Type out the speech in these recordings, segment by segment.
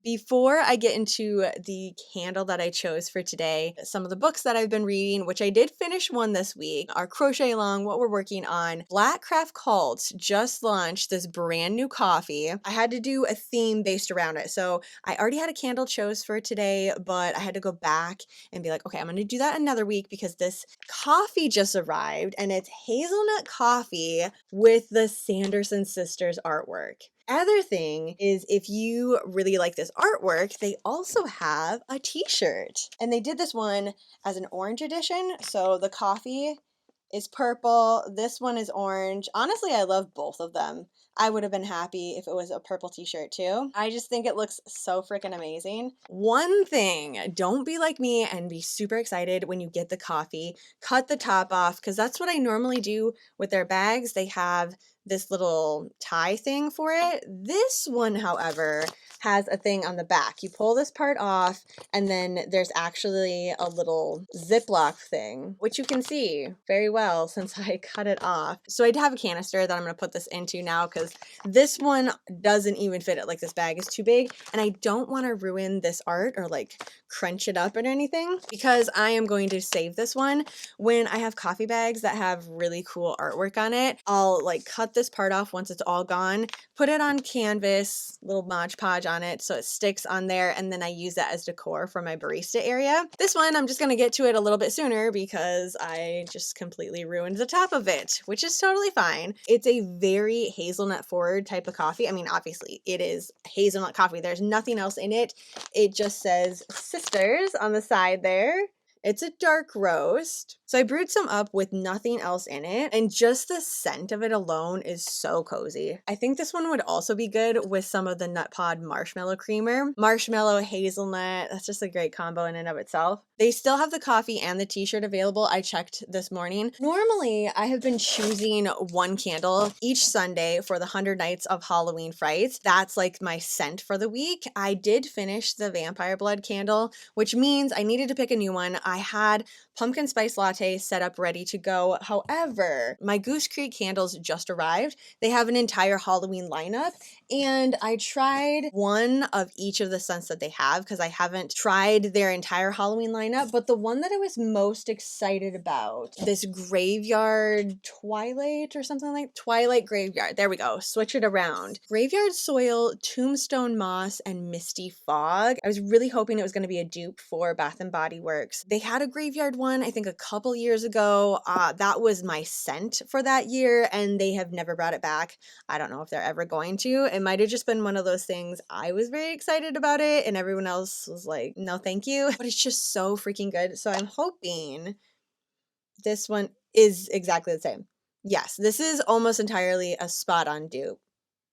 Before I get into the candle that I chose for today, some of the books that I've been reading, which I did finish one this week, are Crochet Along, what we're working on. Black Craft Cults just launched this brand new coffee. I had to do a theme based around it. So I already had a candle chose for today, but I had to go back and be like, okay, I'm going to do that another week because this coffee just arrived and it's hazelnut coffee with the Sanderson sisters artwork. Other thing is, if you really like this artwork, they also have a t-shirt. And they did this one as an orange edition. So the coffee is purple. This one is orange. Honestly, I love both of them. I would have been happy if it was a purple t-shirt too. I just think it looks so freaking amazing. One thing, don't be like me and be super excited when you get the coffee. Cut the top off because that's what I normally do with their bags. They have this little tie thing for it. This one, however, has a thing on the back. You pull this part off and then there's actually a little Ziploc thing, which you can see very well since I cut it off. So I have a canister that I'm going to put this into now because this one doesn't even fit it. Like, this bag is too big and I don't want to ruin this art or like crunch it up or anything, because I am going to save this one. When I have coffee bags that have really cool artwork on it, I'll like cut this part off once it's all gone, put it on canvas, little Mod Podge on it so it sticks on there, and then I use that as decor for my barista area. This one, I'm just going to get to it a little bit sooner because I just completely ruined the top of it, which is totally fine. It's a very hazelnut forward type of coffee. I mean, obviously it is hazelnut coffee. There's nothing else in it. It just says Sisters on the side there. It's a dark roast. So I brewed some up with nothing else in it, and just the scent of it alone is so cozy. I think this one would also be good with some of the Nut Pod marshmallow creamer. Marshmallow, hazelnut, that's just a great combo in and of itself. They still have the coffee and the t-shirt available. I checked this morning. Normally, I have been choosing one candle each Sunday for the 100 Nights of Halloween Frights. That's like my scent for the week. I did finish the Vampire Blood candle, which means I needed to pick a new one. I had pumpkin spice latte set up ready to go. However, my Goose Creek candles just arrived. They have an entire Halloween lineup, and I tried one of each of the scents that they have because I haven't tried their entire Halloween lineup, but the one that I was most excited about, this Graveyard Twilight or something like Twilight Graveyard. There we go. Switch it around. Graveyard Soil, Tombstone Moss, and Misty Fog. I was really hoping it was going to be a dupe for Bath and Body Works. They had a graveyard one, I think a couple years ago. That was my scent for that year, and they have never brought it back. I don't know if they're ever going to. It might have just been one of those things. I was very excited about it, and everyone else was like, no, thank you. But it's just so freaking good. So I'm hoping this one is exactly the same. Yes, this is almost entirely a spot on dupe.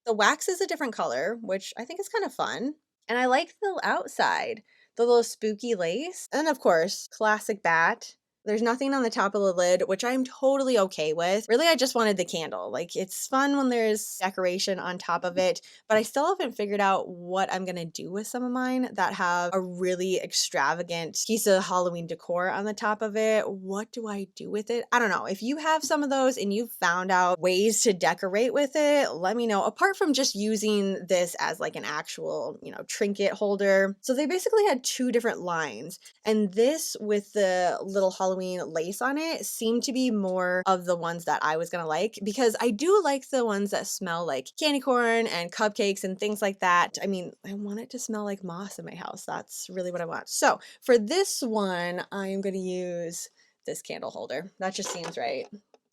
The wax is a different color, which I think is kind of fun. And I like the outside, the little spooky lace. And of course, classic bat. There's nothing on the top of the lid, which I'm totally okay with. Really, I just wanted the candle. Like, it's fun when there's decoration on top of it, but I still haven't figured out what I'm gonna do with some of mine that have a really extravagant piece of Halloween decor on the top of it. What do I do with it? I don't know. If you have some of those and you've found out ways to decorate with it, let me know. Apart from just using this as like an actual, trinket holder. So they basically had two different lines, and this with the little Halloween lace on it seemed to be more of the ones that I was gonna like, because I do like the ones that smell like candy corn and cupcakes and things like that. I mean, I want it to smell like moss in my house. That's really what I want. So for this one, I am gonna use this candle holder. That just seems right,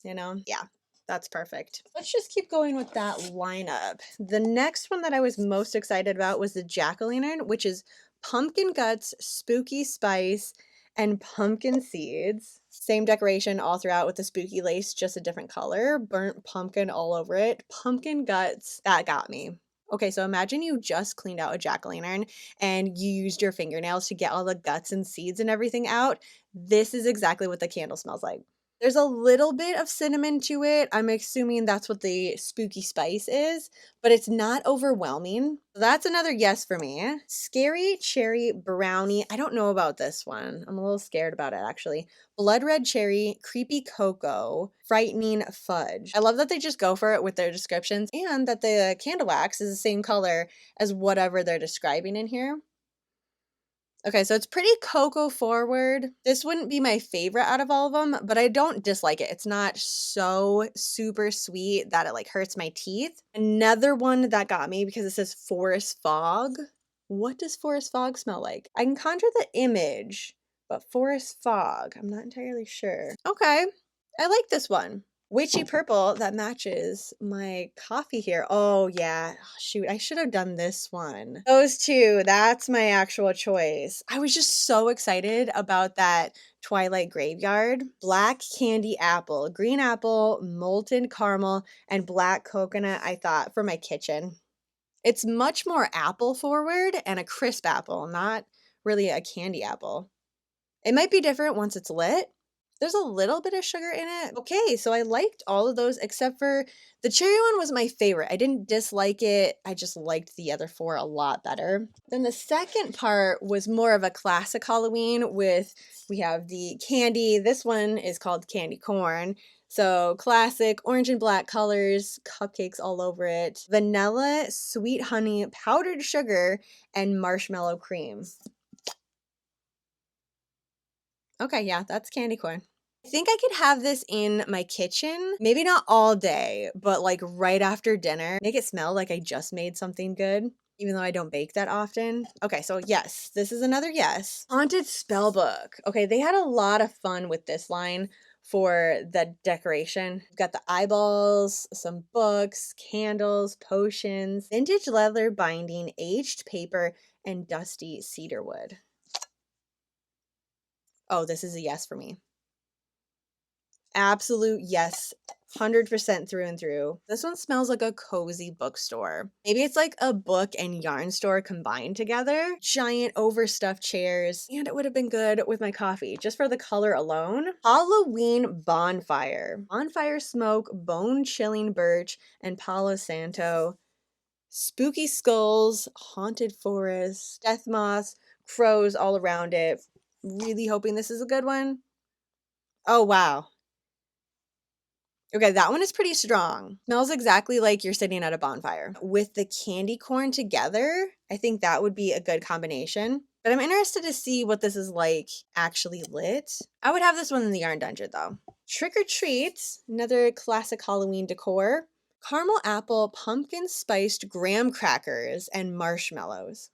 Yeah. That's perfect. Let's just keep going with that lineup. The next one that I was most excited about was the jack-o'-lantern, which is pumpkin guts, spooky spice, and pumpkin seeds. Same decoration all throughout with the spooky lace, just a different color. Burnt pumpkin all over it. Pumpkin guts, that got me. Okay, so imagine you just cleaned out a jack-o'-lantern and you used your fingernails to get all the guts and seeds and everything out. This is exactly what the candle smells like. There's a little bit of cinnamon to it. I'm assuming that's what the spooky spice is, but it's not overwhelming. That's another yes for me. Scary cherry brownie. I don't know about this one. I'm a little scared about it actually. Blood red cherry, creepy cocoa, frightening fudge. I love that they just go for it with their descriptions and that the candle wax is the same color as whatever they're describing in here. Okay, so it's pretty cocoa forward. This wouldn't be my favorite out of all of them, but I don't dislike it. It's not so super sweet that it like hurts my teeth. Another one that got me because it says forest fog. What does forest fog smell like? I can conjure the image, but forest fog, I'm not entirely sure. Okay, I like this one. Witchy purple that matches my coffee here. Oh yeah, shoot, I should have done this one. Those two, that's my actual choice. I was just so excited about that Twilight Graveyard. Black candy apple, green apple, molten caramel, and black coconut, I thought, for my kitchen. It's much more apple forward and a crisp apple, not really a candy apple. It might be different once it's lit. There's a little bit of sugar in it. Okay, so I liked all of those except for the cherry one was my favorite. I didn't dislike it. I just liked the other four a lot better. Then the second part was more of a classic Halloween we have the candy. This one is called candy corn. So classic orange and black colors, cupcakes all over it, vanilla, sweet honey, powdered sugar, and marshmallow cream. Okay, yeah, that's candy corn. I think I could have this in my kitchen, maybe not all day, but like right after dinner. Make it smell like I just made something good, even though I don't bake that often. Okay, so yes, this is another yes. Haunted Spellbook. Okay, they had a lot of fun with this line for the decoration. We've got the eyeballs, some books, candles, potions, vintage leather binding, aged paper, and dusty cedar wood. Oh, this is a yes for me. Absolute yes. 100% through and through. This one smells like a cozy bookstore. Maybe it's like a book and yarn store combined together. Giant overstuffed chairs. And it would have been good with my coffee just for the color alone. Halloween bonfire. Bonfire smoke, bone chilling birch, and Palo Santo. Spooky skulls, haunted forest, death moths, crows all around it. Really hoping this is a good one. Oh, wow. Okay, that one is pretty strong. Smells exactly like you're sitting at a bonfire. With the candy corn together, I think that would be a good combination. But I'm interested to see what this is like actually lit. I would have this one in the yarn dungeon though. Trick or Treat, another classic Halloween decor. Caramel apple, pumpkin spiced graham crackers, and marshmallows.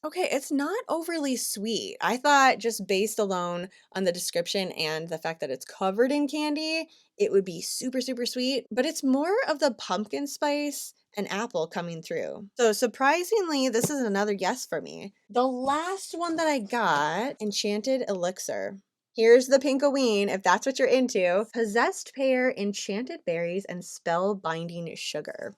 Okay, it's not overly sweet. I thought just based alone on the description and the fact that it's covered in candy, it would be super, super sweet, but it's more of the pumpkin spice and apple coming through. So surprisingly, this is another yes for me. The last one that I got, Enchanted Elixir. Here's the Pinkoween, if that's what you're into. Possessed pear, enchanted berries, and spell binding sugar.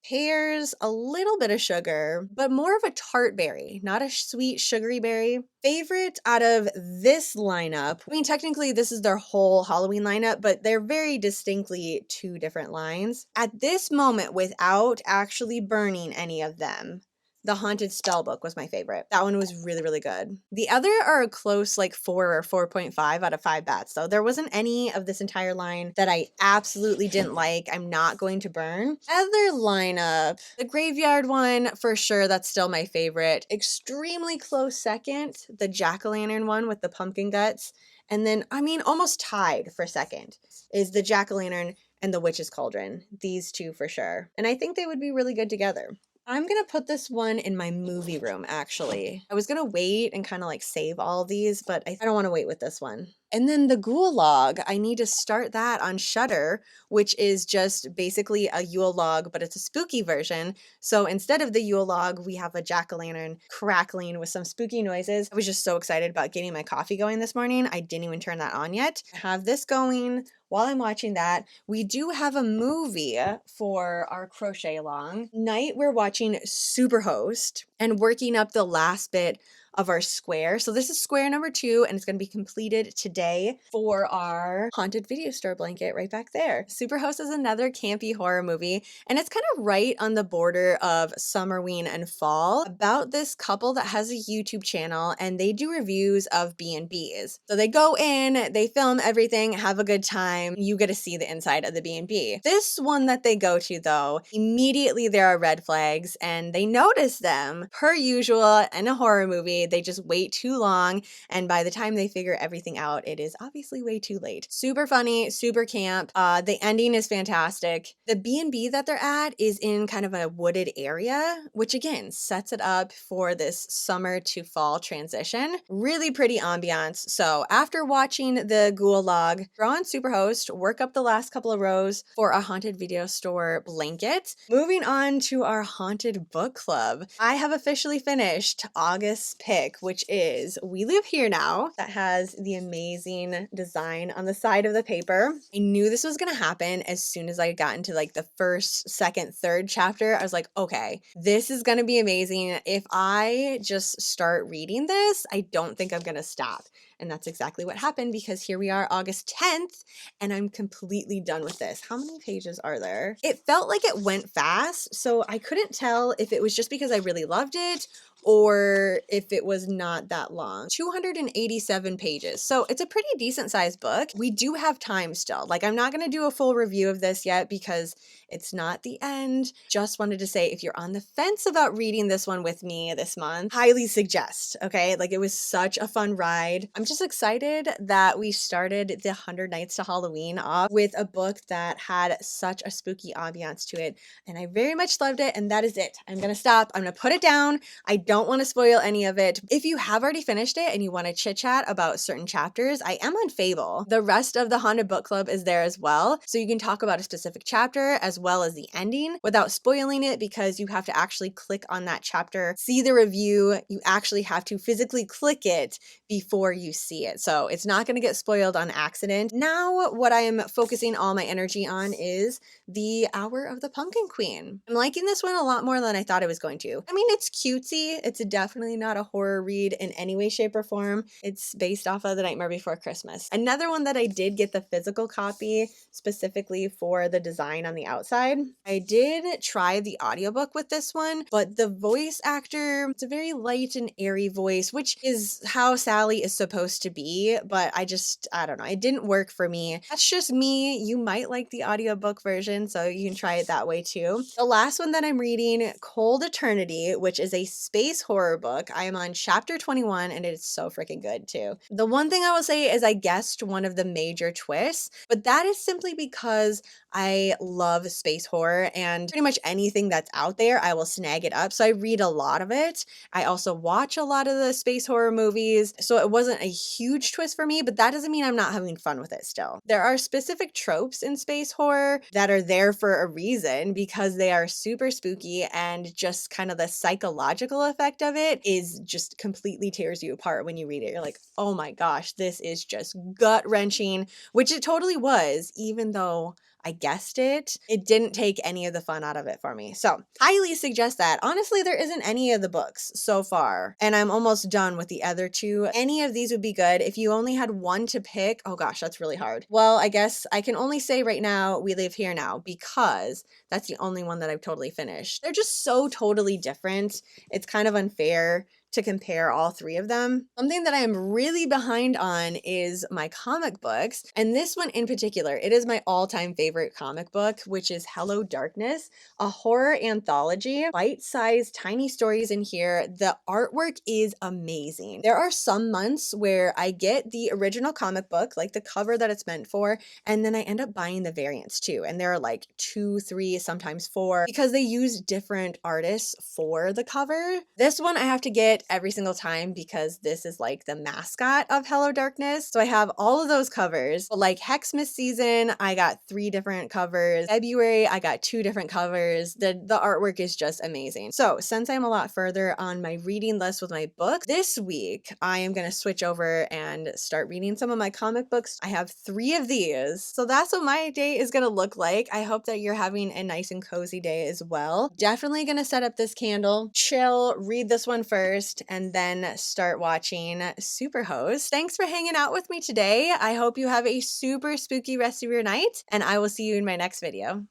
Pears, a little bit of sugar, but more of a tart berry, not a sweet, sugary berry. Favorite out of this lineup, I mean, technically this is their whole Halloween lineup, but they're very distinctly two different lines. At this moment, without actually burning any of them, the Haunted Spellbook was my favorite. That one was really, really good. The other are a close like 4 or 4.5 out of 5 bats though. There wasn't any of this entire line that I absolutely didn't like. I'm not going to burn. Other lineup, the Graveyard one, for sure, that's still my favorite. Extremely close second, the Jack-o'-lantern one with the pumpkin guts. And then, I mean, almost tied for second is the Jack-o'-lantern and the Witch's Cauldron. These two for sure. And I think they would be really good together. I'm gonna put this one in my movie room, actually. I was gonna wait and kind of like save all of these, but I don't wanna wait with this one. And then the Ghoul log, I need to start that on Shudder, which is just basically a Yule log, but it's a spooky version. So instead of the Yule log, we have a jack-o'-lantern crackling with some spooky noises. I was just so excited about getting my coffee going this morning. I didn't even turn that on yet. I have this going. While I'm watching that, we do have a movie for our crochet along. Night, we're watching Superhost and working up the last bit of our square. So this is square number 2, and it's going to be completed today for our haunted video store blanket right back there. Superhost is another campy horror movie, and it's kind of right on the border of Summerween and fall, about this couple that has a YouTube channel, and they do reviews of B&Bs. So they go in, they film everything, have a good time. You get to see the inside of the B&B. This one that they go to, though, immediately there are red flags, and they notice them. Per usual in a horror movie, they just wait too long, and by the time they figure everything out, it is obviously way too late. Super funny, super camp. The ending is fantastic. The B&B that they're at is in kind of a wooded area, which again sets it up for this summer to fall transition. Really pretty ambiance. So after watching the ghoul log, draw on Superhost, work up the last couple of rows for a haunted video store blanket. Moving on to our haunted book club. I have officially finished August's pick, which is We Live Here Now. That has the amazing design on the side of the paper. I knew this was going to happen as soon as I got into like the first, second, third chapter. I was like, okay, this is going to be amazing. If I just start reading this, I don't think I'm going to stop. And that's exactly what happened, because here we are August 10th and I'm completely done with this. How many pages are there? It felt like it went fast, so I couldn't tell if it was just because I really loved it or if it was not that long. 287 pages. So it's a pretty decent sized book. We do have time still. Like, I'm not going to do a full review of this yet because it's not the end. Just wanted to say, if you're on the fence about reading this one with me this month, highly suggest, okay? Like, it was such a fun ride. I'm just excited that we started the 100 Nights to Halloween off with a book that had such a spooky ambiance to it. And I very much loved it. And that is it. I'm going to stop. I'm going to put it down. I don't want to spoil any of it. If you have already finished it and you want to chit chat about certain chapters, I am on Fable. The rest of the Haunted Book Club is there as well. So you can talk about a specific chapter as well as the ending without spoiling it, because you have to actually click on that chapter, see the review. You actually have to physically click it before you see it. So it's not going to get spoiled on accident. Now, what I am focusing all my energy on is the Hour of the Pumpkin Queen. I'm liking this one a lot more than I thought I was going to. I mean, it's cutesy. It's definitely not a horror read in any way, shape, or form. It's based off of The Nightmare Before Christmas. Another one that I did get the physical copy specifically for the design on the outside. I did try the audiobook with this one, but the voice actor, it's a very light and airy voice, which is how Sally is supposed to be, but I don't know. It didn't work for me. That's just me. You might like the audiobook version, so you can try it that way too. The last one that I'm reading, Cold Eternity, which is a space horror book. I am on chapter 21 and it is so freaking good too. The one thing I will say is I guessed one of the major twists, but that is simply because I love space horror, and pretty much anything that's out there, I will snag it up. So I read a lot of it. I also watch a lot of the space horror movies. So it wasn't a huge twist for me, but that doesn't mean I'm not having fun with it still. There are specific tropes in space horror that are there for a reason, because they are super spooky, and just kind of the psychological effect of it is just completely tears you apart when you read it. You're like, oh my gosh, this is just gut wrenching, which it totally was, even though I guessed it. It didn't take any of the fun out of it for me. So highly suggest that. Honestly, there isn't any of the books so far, and I'm almost done with the other two. Any of these would be good. If you only had one to pick, oh gosh, that's really hard. Well, I guess I can only say right now, We Live Here Now, because that's the only one that I've totally finished. They're just so totally different. It's kind of unfair to compare all three of them. Something that I am really behind on is my comic books. And this one in particular, it is my all-time favorite comic book, which is Hello Darkness, a horror anthology, bite-sized tiny stories in here. The artwork is amazing. There are some months where I get the original comic book, like the cover that it's meant for, and then I end up buying the variants too. And there are like 2, 3, sometimes 4, because they use different artists for the cover. This one I have to get every single time because this is like the mascot of Hello Darkness. So I have all of those covers. But like Hexmas season, I got 3 different covers. February, I got 2 different covers. The artwork is just amazing. So since I'm a lot further on my reading list with my books, this week I am going to switch over and start reading some of my comic books. I have 3 of these. So that's what my day is going to look like. I hope that you're having a nice and cozy day as well. Definitely going to set up this candle, chill, read this one first, first and then start watching Superhost. Thanks for hanging out with me today. I hope you have a super spooky rest of your night, and I will see you in my next video.